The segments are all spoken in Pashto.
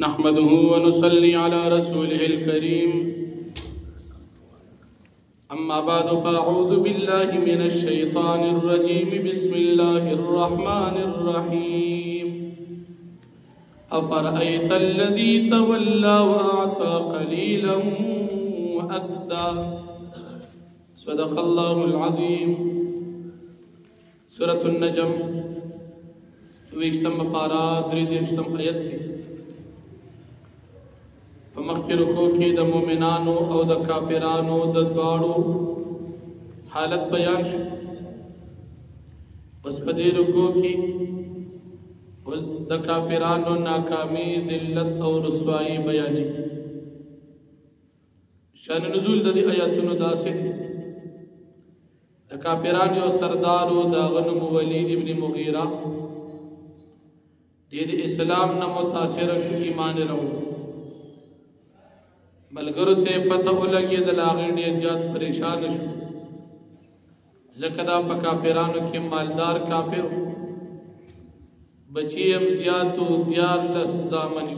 نحمده ونصلي على رسوله الكريم أما بعد فأعوذ بالله من الشيطان الرجيم بسم الله الرحمن الرحيم أفرأيت الذي تولى وأعطى قليلا وأكدى صدق الله العظيم سورة النجم ویشتم پارا دریدشتم آیت تی فمخی رکو کی دا مومنانو او دا کافرانو دا دوارو حالت بیان شو اس پدی رکو کی دا کافرانو ناکامی ذلت او رسوائی بیانی کی شان نزول دا دی آیاتونو دا سے دی دا کافرانو سردارو دا غنم ولید ابن مغیرہ دید اسلام نہ متاثر شو ایمان رہو ملګرو ته پته ولګي د لاغې ډېر زیات پریشان شو ځکه دا په کافرانو کې مالدار کافر بچي هم زیاتو 14 زامن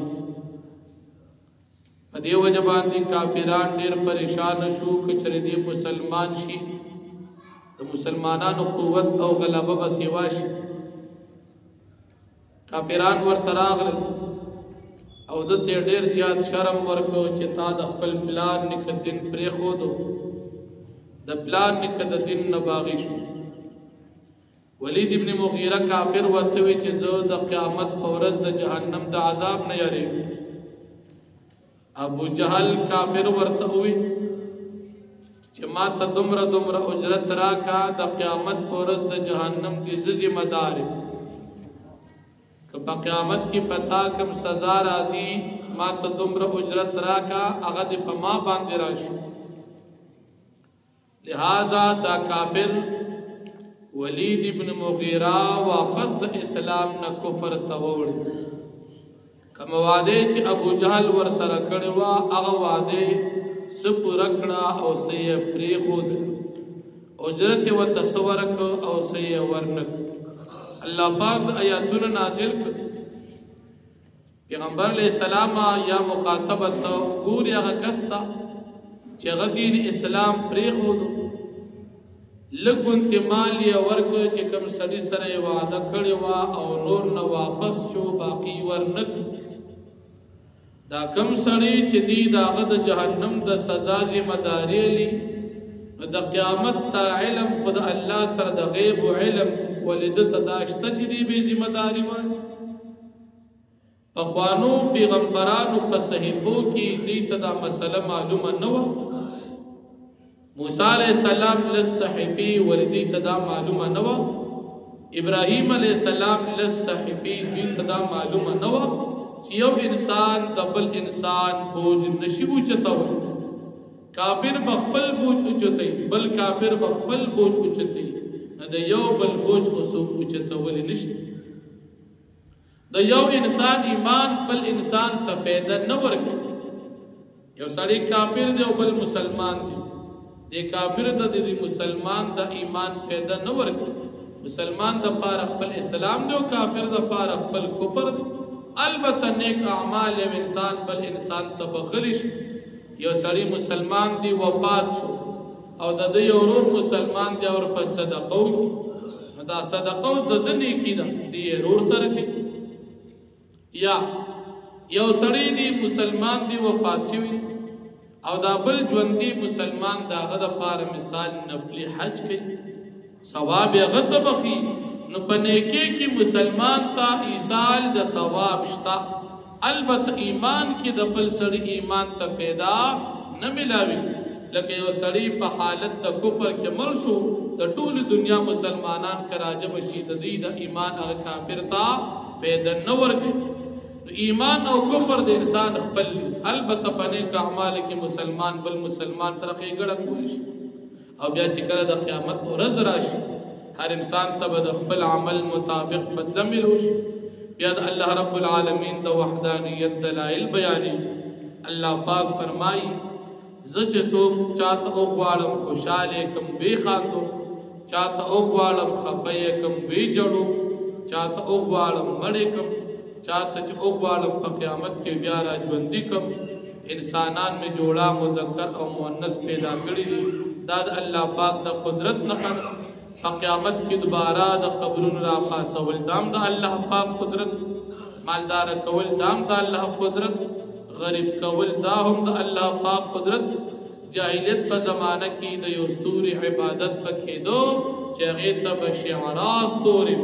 په دې وجه باندې کافران ډېر پریشان شو چې چېرې دې مسلمان شي د مسلمانانو قوت او غلبه به سیوا شي کافران ورته راغلل او د ته ډېر زیات شرم ورکو چې تا د خپل پلار نیکه دین پرېښودو د پلار نیکه د دین نه باغی شو ولید ابن مغیره کافر ورته وی چې زه د قیامت په ورځ د جهنم د عذاب نه یریږم ابو جهل کافر ورته وی چې ما ته دومره اجرت راکا د قیامت په ورځ د جهنم د ذمہ دار کہ قیامت کی پتا کم سزا راضی ما تو دمر اجرت راکا اغد پما باندې راشو لہذا دا کافر ولید ابن مغیرہ واپس د اسلام نہ کفر توڑ کم وعدے چ ابو جہل ور سره کړي وا هغه وعدے سپ رکړه او سې فری خود اجرت و تصور کو او سې ورنک اللہ پاک آیاتون نازل کر پیغمبر علیہ السلام یا مخاطبت گور یا کستا چه غدین اسلام پریخودو لگون تمال یا ورک چه کم سڑی سر وعدہ کڑی وا او نور نا واپس چو باقی ورنک دا کم سڑی چه دی دا غد جہنم دا سزا ذمہ لی دا قیامت تا علم خود اللہ سر دا غیب و علم ولدت داشته چې دی به ذمہ داری وای اخوانو پیغمبرانو په صحیفو کې دې ته دا مسله معلومه نه و موسی علیہ السلام لصحیفی ولدی ته دا معلومه نه و ابراهیم علیہ السلام لصحیفی دې ته دا معلومه نه و چې یو انسان دبل انسان بوج نشي اوچتاو کافر بخپل بوج اوچتای بل کافر بخپل بوج اوچتای د یو بل بوج خصوص اوچتولی نشي د یو انسان ایمان بل انسان ته فایده نه ورکوي یو سړی کافر دی او بل مسلمان دی د کافر ته د مسلمان د ایمان فایده نه ورکوي مسلمان د پاره خپل اسلام دی او کافر د پاره خپل کفر دی البته نیک اعمال انسان بل انسان ته بخلیش یو سړی مسلمان دی وفات شو او د دې اورور مسلمان دی اور په صدقو کی دا صدقو د دنی کی دا دی اورور سره کی یا یو سړی دی مسلمان دی وفات شوی او دا بل ژوندۍ مسلمان دا غد پاره مثال نفلی حج کوي ثواب غد بخي نو پنیکی کی مسلمان تا ایصال د ثواب شتا البته ایمان کی د بل سړی ایمان ته پیدا نه ملاوي لکه یو سړی په حالت د کفر کې مړ شو د ټول دنیا مسلمانان کراجب شي د دې د ایمان هغه کافر تا پیدا نه ورکړي ایمان او کفر د انسان خپل البته په نیک اعمال کې مسلمان بل مسلمان سره ګډه کوي او بیا چې کله د قیامت ورځ راشي هر انسان ته د خپل عمل مطابق بدله ملوش بیا د الله رب العالمین د وحدانیت دلائل بیانې الله پاک فرمایي زچ سوک چاہتا اوغوالم خوشحالے کم وی خاندو چاہتا اوغوالم خفیے کم وی جڑو چاہتا اوغوالم مڑے کم چاته چې وغواړم په قیامت کې بیا را ژوندي کړم. انسانان مې جوړا مذکر او مؤنث پیدا کړي دي، دا د الله پاک د قدرت نښه ده. په قیامت کې دوباره د قبرونو را پاسول دام د الله پاک قدرت، مالدار کول دام د الله قدرت، غریب کول دا هم د الله پاک قدرت. جاهلیت په زمانه کې د یو ستوري عبادت په کېدو چې هغې ته به شعرا ستوري،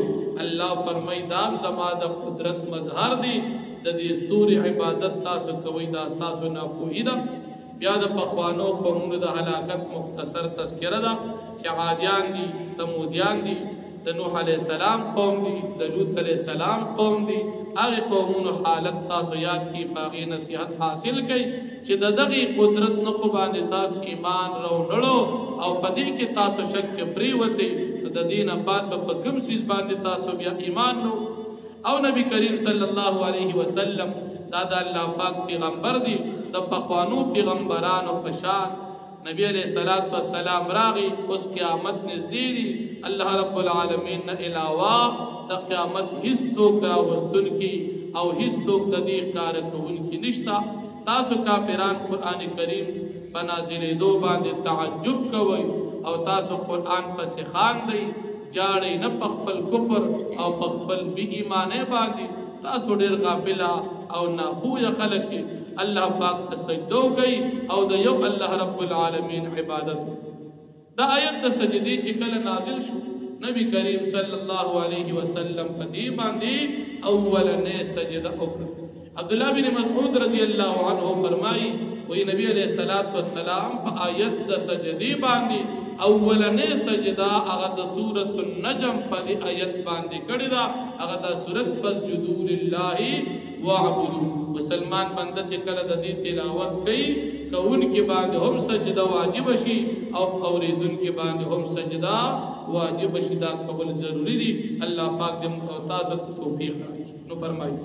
الله فرمایي دا زما د قدرت مظهر دی، د دې ستوري عبادت تاسو کوئ، دا ستاسو ناپوهي ده. بیا د پخوانو قومونو د هلاکت مختصر تذکره ده چې عادیان دي، ثمودیان دي، د نوح علیه السلام قوم دي، د لوط علیه السلام قوم دي. هغې قومونو حالت تاسو یاد کړي، په هغې نصیحت حاصل کړئ چې د دغې قدرت نښو باندې تاسو ایمان راونړو او په دې کې تاسو شک کې پرېوتئ، نو د دې نه بعد به په کوم څیز باندې تاسو بیا ایمان راوړو. او نبی کریم صلی الله علیه وسلم دا د الله پاک پیغمبر دی، د پخوانو پیغمبرانو په شان نبی علیہ السلام راغی. اوس قیامت نږدې دی، الله رب العالمین نه علاوه د قیامت هیڅ څوک راوستونکي او هیڅ څوک د دې ښکاره کوونکي نشته. تاسو کافران قرآن کریم په نازلېدو باندې تعجب کوئ او تاسو قرآن پسې خاندئ، جاړئ نه په خپل کفر او په خپل بې ایمانۍ باندې. تاسو ډېر غافله او ناپوهه خلک یې. الله پاک ته سجدو کوي او د یو الله رب العالمین عبادت. دا آیت د سجدې چې کله نازل شو، نبی کریم صلی الله علیه وسلم په دې باندې اولنې سجده وکړه. عبدالله بن مسعود رضی الله عنه فرمایي وی نبی علیہ السلام په آیت د سجدې باندې اولنې سجده هغه د سورۃ النجم په دې آیت باندې کړې ده. هغه د سورۃ فاسجدوا لله واعبدوا. مسلمان بنده چې کله د دې تلاوت کوي، کوونکي باندې هم سجده واجب شي او اوریدونکي باندې هم سجده واجب شي. دا کول ضروری دي. الله پاک دې تاسو ته توفیق راکړي. نو فرمایي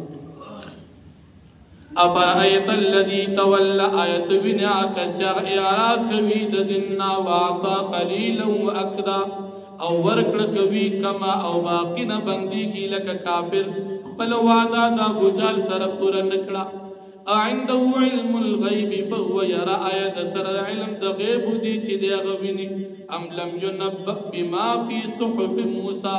افرأیت الذی تولی، آیت وینا کس اعراض کوي د دیننا، واعطا قلیلا واکدا، او ورکړه کوي کما او باقی نه بندیږي لکه کافر. خپل وعده د ابوجهل سره پوره نکړه. عنده علم الغیب فهو یرا، آیا د سره علم د غیب دی چې دی هغه ویني. ام لم ینبأ بما فی صحف موسی،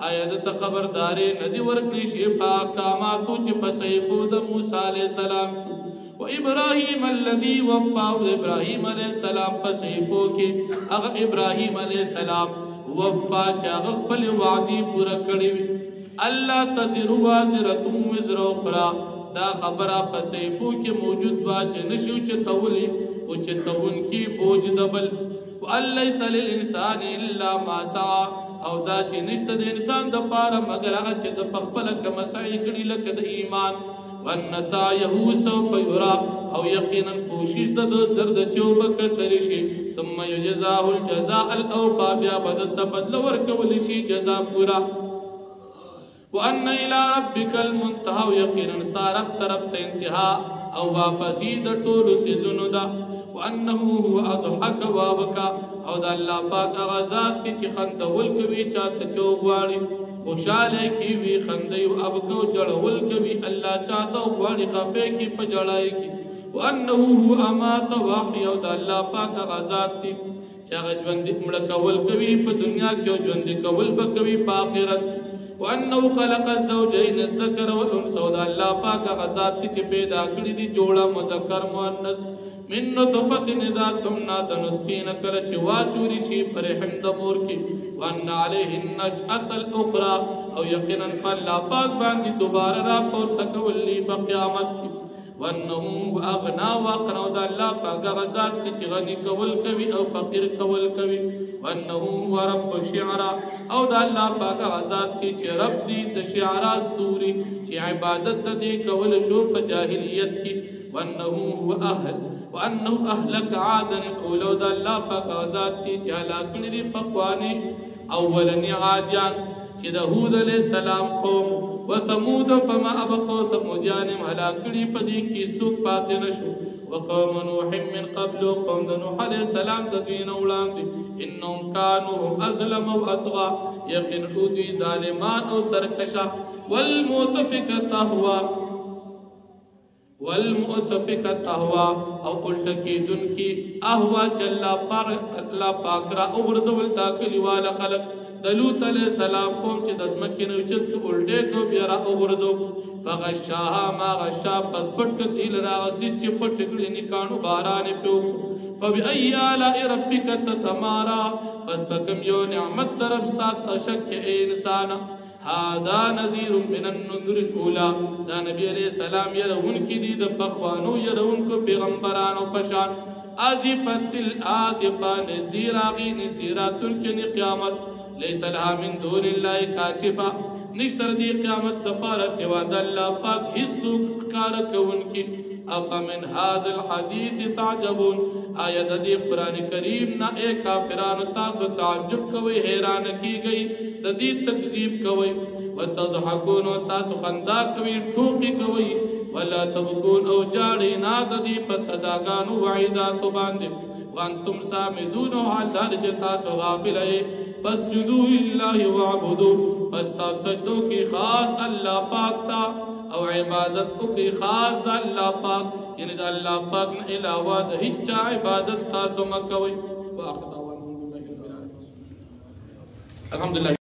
آیا د خبردارې نه دي ورکړې شي په احکاماتو چې په صحیفو د موسی علیه السلام کې. و ابراهیم الذي وفا، او ابراهیم علیه السلام په صحیفو کې هغه ابراهیم علیه السلام وفا چې هغه خپل وعدې پوره کړې وي. الله تزر وازرة وزر اخرى، دا خبره په صحیفو کې موجود وه چې نشو چتولی او چتونکي بوج دبل. وان لیس للانسان الا ما سعى، او دا چې نشته د انسان د پاره مگر هغه چې د خپله کومه سعی کړي لکه د ایمان. وان سعيه سوف یرى، او یقینا کوشش د زر د چې وبه کتلی شي. ثم یجزاه الجزاء الاوفى، بیا به دته بدله ورکولی شي جزا پوره. وان الى ربك المنتهى، او یقینا ستا رب طرف ته انتها او واپسې د ټولو څیزونو ده. وانه هو اضحك وابكى، او د الله پاک هغه ذات دی چې خندول کوي چاته چې وغواړي، خوشحاله کوي خندي، او ابکه او جړول کوي الله چاته وغواړي خفه کوي په جړای کوي. وانه هو امات واحيا، او د الله پاک هغه ذات دی چې هغه ژوند مړ کول کوي په دنیا کې او ژوند کول به کوي په آخرت. وانه خلق الزوجين الذكر والانثى، او د الله پاک هغه ذات دی چې پیدا کړی دي جوړه مذکر مؤنث. من نطفة اذا تمنى، د نطفې نه کله چې واچوري شي په رحم د مور کې. وان عليه النشأة الاخرى، او یقینا په الله پاک باندې دوباره راپورته کول دي په قیامت کې. وانه اغنا واقنا، او د الله پاک هغه ذات دی چې غني کول کوي او فقیر کول کوي. وانه هو رب الشعراء، او د الله پاک هغه ذات دی چې رب دی د شعراء ستوري چې عبادت د دې کول شو په جاهلیت کې. وانه اهلك عادا الاولى، د الله پاک ذات دی چې هلاک کړي دي پخواني اولني عادیان چې د هود علیه السلام قوم. وثمود فما ابقوا، ثمودیان هلاک کړي په دې کې څوک پاتې نشو. وقوم نوح من قبل، قوم د نوح علیه السلام د دوی نه وړاندې. انهم كانوا اظلم واطغى، یقینا دوی ظالمان او سرکشه. والمؤتفقة هوا والمؤتفقة هوا او الټکی دن کی اهوا چلا پر الله پاک را اورځول داخلي والا خلق دلوت علیہ السلام قوم چې د ځمکې نه اوچت کو الټه کو بیا را اورځو فغشاها ما غشا پس پټ کدی لرا وسی چې پټ کړي نکانو باران پیو فبأي آلاء ربك تتمارا پس بکم یو نعمت طرف ستا تشک انسان هذا نذير من النذر الاولى دا نبی علیہ السلام يرون کی دی د بخوانو يرون کو پیغمبرانو پشان ازفت الازفه نذیراغی نذیرات الجن قیامت ليس لها من دون الله کاشفه نشتر دی قیامت تپارا سوا د الله پاک هیڅ کار کوونکی افمن هذا الحديث تعجبون آیا د دې قران کریم نه اے کافرانو تاسو تعجب کوئ حیران کیږئ د دې تکذیب کوئ وتضحكون تاسو خندا کوئ ټوکی کوئ ولا تبكون او جاړي نه د دې په سزاګانو وعیدات باندې وانتم سامدون حال چې تاسو غافل اے فاسجدوا لله واعبدوا فاستسجدوا کی خاص الله پاک تا او عبادت کی خاص د الله پاک یعنی د الله پاک نه علاوه د هیڅ عبادت تاسو مکوئ واخر دعوانا الحمدلله